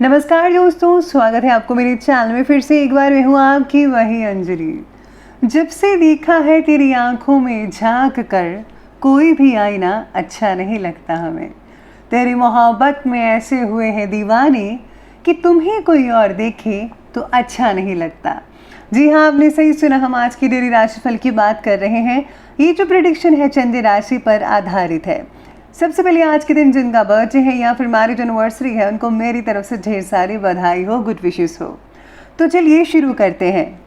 नमस्कार दोस्तों, स्वागत है आपको मेरे चैनल में। फिर से एक बार मैं हूँ आपकी वही अंजलि। जब से देखा है तेरी आंखों में झांक कर, कोई भी आईना अच्छा नहीं लगता हमें। तेरी मोहब्बत में ऐसे हुए हैं दीवाने कि तुम्हें कोई और देखे तो अच्छा नहीं लगता। जी हाँ, आपने सही सुना, हम आज की डेली राशिफल की बात कर रहे हैं। ये जो प्रेडिक्शन है चंद्र राशि पर आधारित है। सबसे पहले आज के दिन जिनका बर्थडे है या फिर मैरिज एनिवर्सरी है, उनको मेरी तरफ से ढेर सारी बधाई हो, गुड विशेस हो। तो चलिए शुरू करते हैं।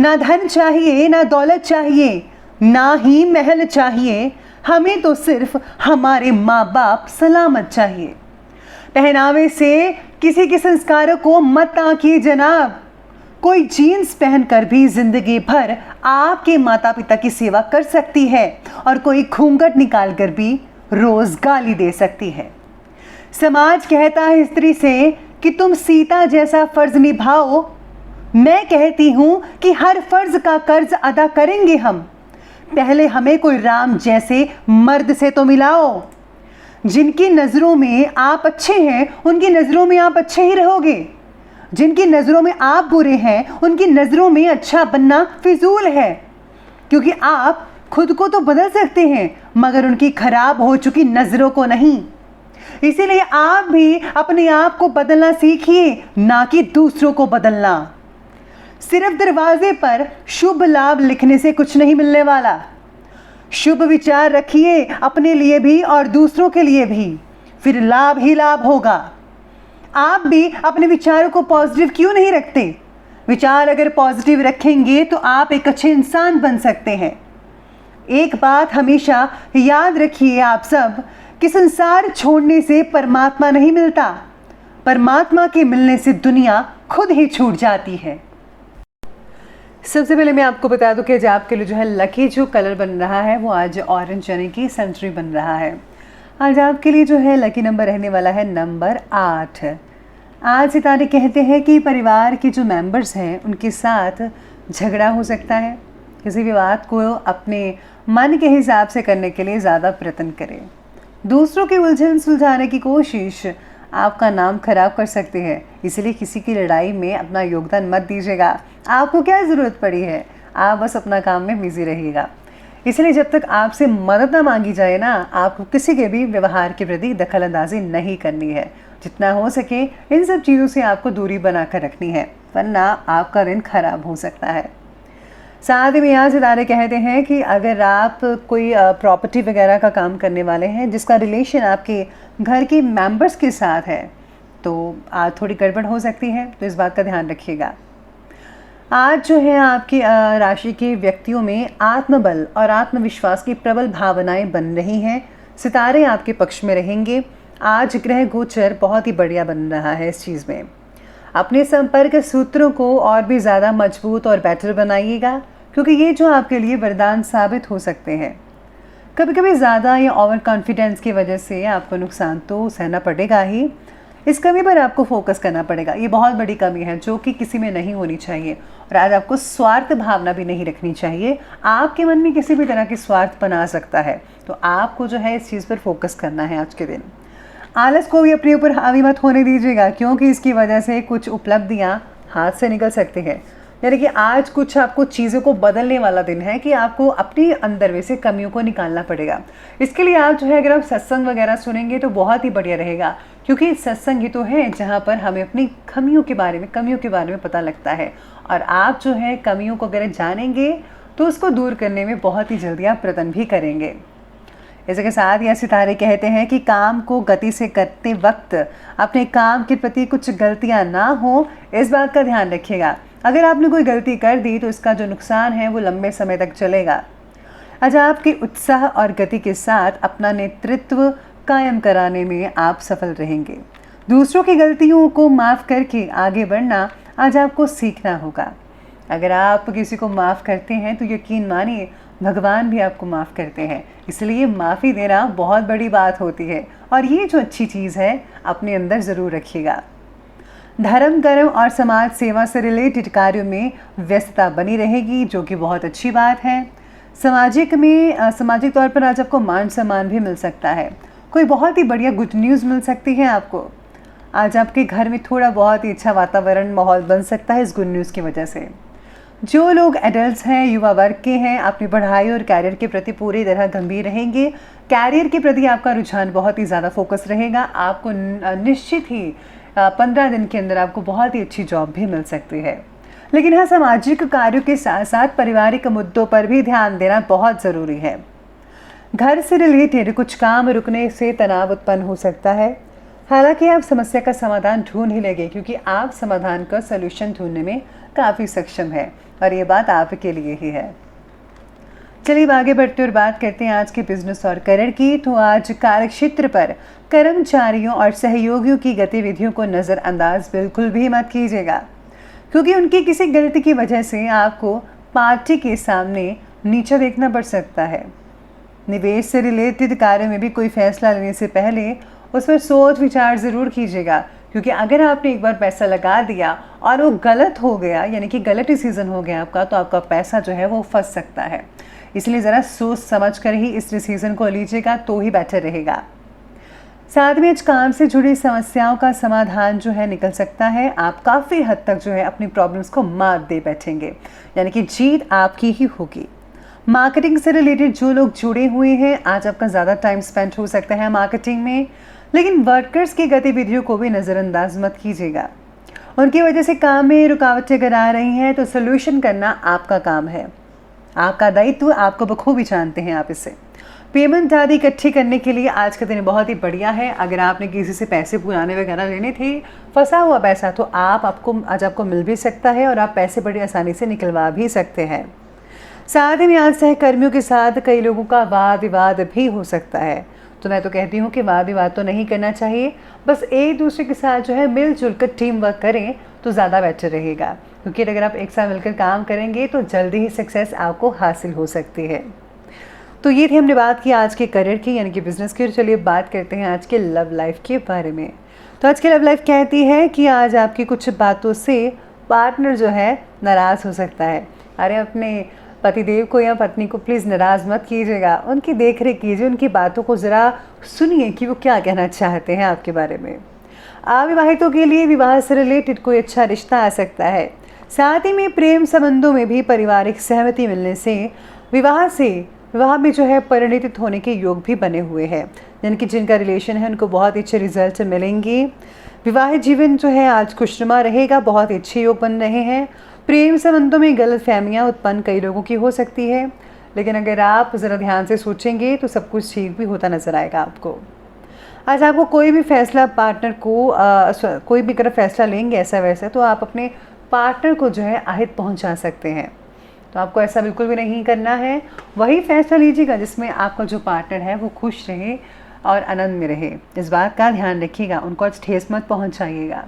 ना धन चाहिए, ना दौलत चाहिए, ना ही महल चाहिए, हमें तो सिर्फ हमारे माँ बाप सलामत चाहिए। पहनावे से किसी के संस्कारों को मत आंकिए जनाब। कोई जीन्स पहनकर भी जिंदगी भर आपके माता पिता की सेवा कर सकती है और कोई घूंघट निकालकर भी रोज गाली दे सकती है। समाज कहता है स्त्री से कि तुम सीता जैसा फर्ज निभाओ। मैं कहती हूं कि हर फर्ज का कर्ज अदा करेंगे हम। पहले हमें कोई राम जैसे मर्द से तो मिलाओ। जिनकी नजरों में आप अच्छे हैं, उनकी नजरों में आप अच्छे ही रहोगे। जिनकी नजरों में आप बुरे हैं, उनकी नजरों में अच्छा बनना फिजूल है, क्योंकि आप खुद को तो बदल सकते हैं मगर उनकी खराब हो चुकी नजरों को नहीं। इसीलिए आप भी अपने आप को बदलना सीखिए, ना कि दूसरों को बदलना। सिर्फ दरवाजे पर शुभ लाभ लिखने से कुछ नहीं मिलने वाला। शुभ विचार रखिए अपने लिए भी और दूसरों के लिए भी, फिर लाभ ही लाभ होगा। आप भी अपने विचारों को पॉजिटिव क्यों नहीं रखते? विचार अगर पॉजिटिव रखेंगे तो आप एक अच्छे इंसान बन सकते हैं। एक बात हमेशा याद रखिए आप सब कि संसार छोड़ने से परमात्मा नहीं मिलता, परमात्मा के मिलने से दुनिया खुद ही छूट जाती है। सबसे पहले मैं आपको बता दूं कि आज आपके लिए जो है लकी जो कलर बन रहा है वो आज ऑरेंज यानी कि संतरी बन रहा है। आज आपके लिए जो है लकी नंबर रहने वाला है नंबर 8। आज सितारे कहते हैं कि परिवार के जो मेंबर्स हैं उनके साथ झगड़ा हो सकता है। किसी भी बात को अपने मन के हिसाब से करने के लिए ज़्यादा प्रयत्न करें। दूसरों की उलझन सुलझाने की कोशिश आपका नाम खराब कर सकती है, इसलिए किसी की लड़ाई में अपना योगदान मत दीजिएगा। आपको क्या ज़रूरत पड़ी है, आप बस अपना काम में बिजी रहिएगा। इसलिए जब तक आपसे मदद ना मांगी जाए ना, आपको किसी के भी व्यवहार के प्रति दखलंदाजी नहीं करनी है। जितना हो सके इन सब चीज़ों से आपको दूरी बनाकर रखनी है, वरना आपका दिन खराब हो सकता है। साथ ही में यहाँ सितारे कहते हैं कि अगर आप कोई प्रॉपर्टी वगैरह का काम करने वाले हैं जिसका रिलेशन आपके घर के मेंबर्स के साथ है, तो आज थोड़ी गड़बड़ हो सकती है, तो इस बात का ध्यान रखिएगा। आज जो है आपकी राशि के व्यक्तियों में आत्मबल और आत्मविश्वास की प्रबल भावनाएं बन रही हैं। सितारे आपके पक्ष में रहेंगे। आज ग्रह गोचर बहुत ही बढ़िया बन रहा है इस चीज़ में। अपने संपर्क सूत्रों को और भी ज़्यादा मजबूत और बेटर बनाइएगा, क्योंकि ये जो आपके लिए वरदान साबित हो सकते हैं। कभी कभी ज़्यादा या ओवर कॉन्फिडेंस की वजह से आपको नुकसान तो सहना पड़ेगा ही। इस कमी पर आपको फोकस करना पड़ेगा। ये बहुत बड़ी कमी है जो कि किसी में नहीं होनी चाहिए। और आज आपको स्वार्थ भावना भी नहीं रखनी चाहिए। आपके मन में किसी भी तरह की स्वार्थ बना सकता है, तो आपको जो है इस चीज़ पर फोकस करना है आज के दिन। आलस को भी अपने ऊपर हावी मत होने दीजिएगा, क्योंकि इसकी वजह से कुछ उपलब्धियां हाथ से निकल सकती हैं। यानी कि आज कुछ आपको चीज़ों को बदलने वाला दिन है कि आपको अपने अंदर में से कमियों को निकालना पड़ेगा। इसके लिए आप जो है अगर आप सत्संग वगैरह सुनेंगे तो बहुत ही बढ़िया रहेगा, क्योंकि सत्संग ही तो है जहाँ पर हमें अपनी कमियों के बारे में पता लगता है। और आप जो है कमियों को अगर जानेंगे तो उसको दूर करने में बहुत ही जल्दी आप प्रयत्न भी करेंगे। इसके साथ यह सितारे कहते हैं कि काम को गति से करते वक्त अपने काम के प्रति कुछ गलतियां ना हो, इस बात का ध्यान रखिएगा। अगर आपने कोई गलती कर दी तो इसका जो नुकसान है वो लंबे समय तक चलेगा। आज आपके उत्साह और गति के साथ अपना नेतृत्व कायम कराने में आप सफल रहेंगे। दूसरों की गलतियों को माफ़ करके आगे बढ़ना आज आपको सीखना होगा। अगर आप किसी को माफ़ करते हैं तो यकीन मानिए भगवान भी आपको माफ़ करते हैं। इसलिए माफ़ी देना बहुत बड़ी बात होती है, और ये जो अच्छी चीज़ है अपने अंदर ज़रूर रखिएगा। धर्म कर्म और समाज सेवा से रिलेटेड कार्यों में व्यस्तता बनी रहेगी, जो कि बहुत अच्छी बात है। सामाजिक तौर पर आज आपको मान सम्मान भी मिल सकता है। कोई बहुत ही बढ़िया गुड न्यूज़ मिल सकती है आपको। आज आपके घर में थोड़ा बहुत ही अच्छा वातावरण माहौल बन सकता है इस गुड न्यूज़ की वजह से। जो लोग एडल्ट्स हैं, युवा वर्ग के हैं, अपनी पढ़ाई और कैरियर के प्रति पूरी तरह गंभीर रहेंगे। कैरियर के प्रति आपका रुझान बहुत ही ज़्यादा फोकस रहेगा। आपको निश्चित ही 15 दिन के अंदर आपको बहुत ही अच्छी जॉब भी मिल सकती है। लेकिन हाँ, सामाजिक कार्यों के साथ साथ पारिवारिक मुद्दों पर भी ध्यान देना बहुत ज़रूरी है। घर से रिलेटेड कुछ काम रुकने से तनाव उत्पन्न हो सकता है। हालांकि आप समस्या का समाधान ढूंढ ही लेंगे, क्योंकि आप समाधान का सलूशन ढूंढने में काफ़ी सक्षम है और ये बात आपके लिए ही है। चलिए आगे बढ़ते और बात करते हैं आज के बिजनेस और करियर की। तो आज कार्यक्षेत्र पर कर्मचारियों और सहयोगियों की गतिविधियों को नज़रअंदाज बिल्कुल भी मत कीजिएगा, क्योंकि उनकी किसी गलती की वजह से आपको पार्टी के सामने नीचा देखना पड़ सकता है। निवेश से रिलेटेड कार्य में भी कोई फैसला लेने से पहले उस पर सोच विचार ज़रूर कीजिएगा, क्योंकि अगर आपने एक बार पैसा लगा दिया और वो गलत हो गया, यानी कि गलत डिसीज़न हो गया आपका, तो आपका पैसा जो है वो फंस सकता है। इसलिए ज़रा सोच समझ कर ही इस डिसीज़न को लीजिएगा तो ही बेटर रहेगा। साथ में आज काम से जुड़ी समस्याओं का समाधान जो है निकल सकता है। आप काफ़ी हद तक जो है अपनी प्रॉब्लम्स को मात दे बैठेंगे, यानी कि जीत आपकी ही होगी। मार्केटिंग से रिलेटेड जो लोग जुड़े हुए हैं, आज आपका ज़्यादा टाइम स्पेंड हो सकता है मार्केटिंग में, लेकिन वर्कर्स की गतिविधियों को भी नज़रअंदाज मत कीजिएगा। उनकी वजह से काम में रुकावटें अगर आ रही हैं तो सोल्यूशन करना आपका काम है, आपका दायित्व, आपको बखूबी जानते हैं आप इसे। पेमेंट आदि इकट्ठी करने के लिए आज का दिन बहुत ही बढ़िया है। अगर आपने किसी से पैसे पुराने वगैरह लेने थे, फंसा हुआ पैसा, तो आज आपको मिल भी सकता है और आप पैसे बड़ी आसानी से निकलवा भी सकते हैं। साथ ही में आज सहकर्मियों के साथ कई लोगों का वाद विवाद भी हो सकता है, तो मैं तो कहती हूँ कि वाद विवाद तो नहीं करना चाहिए। बस एक दूसरे के साथ जो है मिलजुल कर टीम वर्क करें तो ज़्यादा बेटर रहेगा, क्योंकि अगर आप एक साथ मिलकर काम करेंगे तो जल्दी ही सक्सेस आपको हासिल हो सकती है। तो ये थी हमने बात की आज के करियर की, यानी कि बिजनेस की। चलिए बात करते हैं आज के लव लाइफ के बारे में। तो आज की लव लाइफ कहती है कि आज आपकी कुछ बातों से पार्टनर जो है नाराज़ हो सकता है। अरे अपने पतिदेव को या पत्नी को प्लीज़ नाराज़ मत कीजिएगा, उनकी देख रेख कीजिए, उनकी बातों को ज़रा सुनिए कि वो क्या कहना चाहते हैं आपके बारे में। अविवाहितों के लिए विवाह से रिलेटेड कोई अच्छा रिश्ता आ सकता है। साथ ही में प्रेम संबंधों में भी पारिवारिक सहमति मिलने से विवाह में जो है परिणित होने के योग भी बने हुए हैं, यानी कि जिनका रिलेशन है उनको बहुत अच्छे रिजल्ट मिलेंगे। विवाहित जीवन जो है आज खुशनुमा रहेगा, बहुत अच्छे योग बन रहे हैं। प्रेम संबंधों में गलतफहमियां उत्पन्न कई लोगों की हो सकती है, लेकिन अगर आप ज़रा ध्यान से सोचेंगे तो सब कुछ ठीक भी होता नज़र आएगा आपको। आज आपको कोई भी फैसला पार्टनर को कोई भी अगर फैसला लेंगे ऐसा वैसा, तो आप अपने पार्टनर को जो है आहत पहुंचा सकते हैं। तो आपको ऐसा बिल्कुल भी नहीं करना है। वही फैसला लीजिएगा जिसमें आपका जो पार्टनर है वो खुश रहे और आनंद में रहे। इस बात का ध्यान रखिएगा, उनको आज ठेस मत पहुंचाइएगा।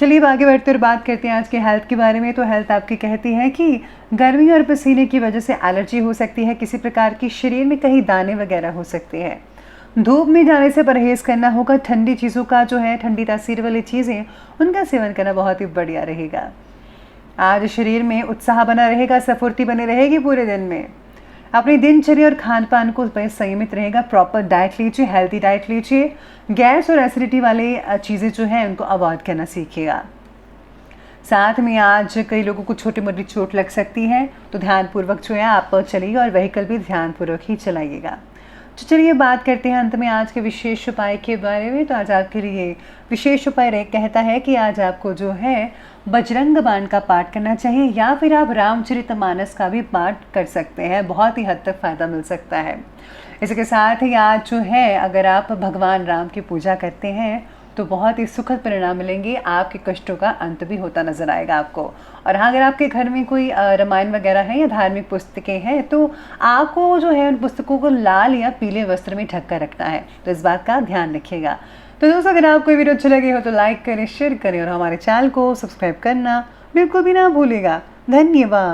चलिए आगे बढ़ते और बात करते हैं आज के हेल्थ के बारे में। तो हेल्थ आपकी कहती है कि गर्मी और पसीने की वजह से एलर्जी हो सकती है, किसी प्रकार की शरीर में कहीं दाने वगैरह हो सकते हैं। धूप में जाने से परहेज़ करना होगा। ठंडी चीज़ों का जो है, ठंडी तासीर वाली चीज़ें, उनका सेवन करना बहुत ही बढ़िया रहेगा। आज शरीर में उत्साह बना रहेगा, स्फूर्ति बनी रहेगी पूरे दिन में। अपनी दिनचर्या और खान पान को संयमित रहेगा। प्रॉपर डाइट लीजिए, हेल्दी डाइट लीजिए। गैस और एसिडिटी वाले चीज़ें जो हैं उनको अवॉइड करना सीखिएगा। साथ में आज कई लोगों को छोटी मोटी चोट लग सकती है, तो ध्यानपूर्वक जो है आप चलिए और व्हीकल भी ध्यानपूर्वक ही चलाइएगा। तो चलिए बात करते हैं अंत में आज के विशेष उपाय के बारे में। तो आज आपके लिए विशेष उपाय कहता है कि आज आपको जो है बजरंग बाण का पाठ करना चाहिए, या फिर आप रामचरितमानस का भी पाठ कर सकते हैं। बहुत ही हद तक फ़ायदा मिल सकता है। इसके साथ ही आज जो है अगर आप भगवान राम की पूजा करते हैं तो बहुत ही सुखद परिणाम मिलेंगे। आपके कष्टों का अंत भी होता नजर आएगा आपको। और हाँ, अगर आपके घर में कोई रामायण वगैरह है या धार्मिक पुस्तकें हैं, तो आपको जो है उन पुस्तकों को लाल या पीले वस्त्र में ढक कर रखना है। तो इस बात का ध्यान रखिएगा। तो दोस्तों, अगर आपको वीडियो अच्छी लगी हो तो लाइक करें, शेयर करें और हमारे चैनल को सब्सक्राइब करना बिल्कुल भी ना भूलिएगा। धन्यवाद।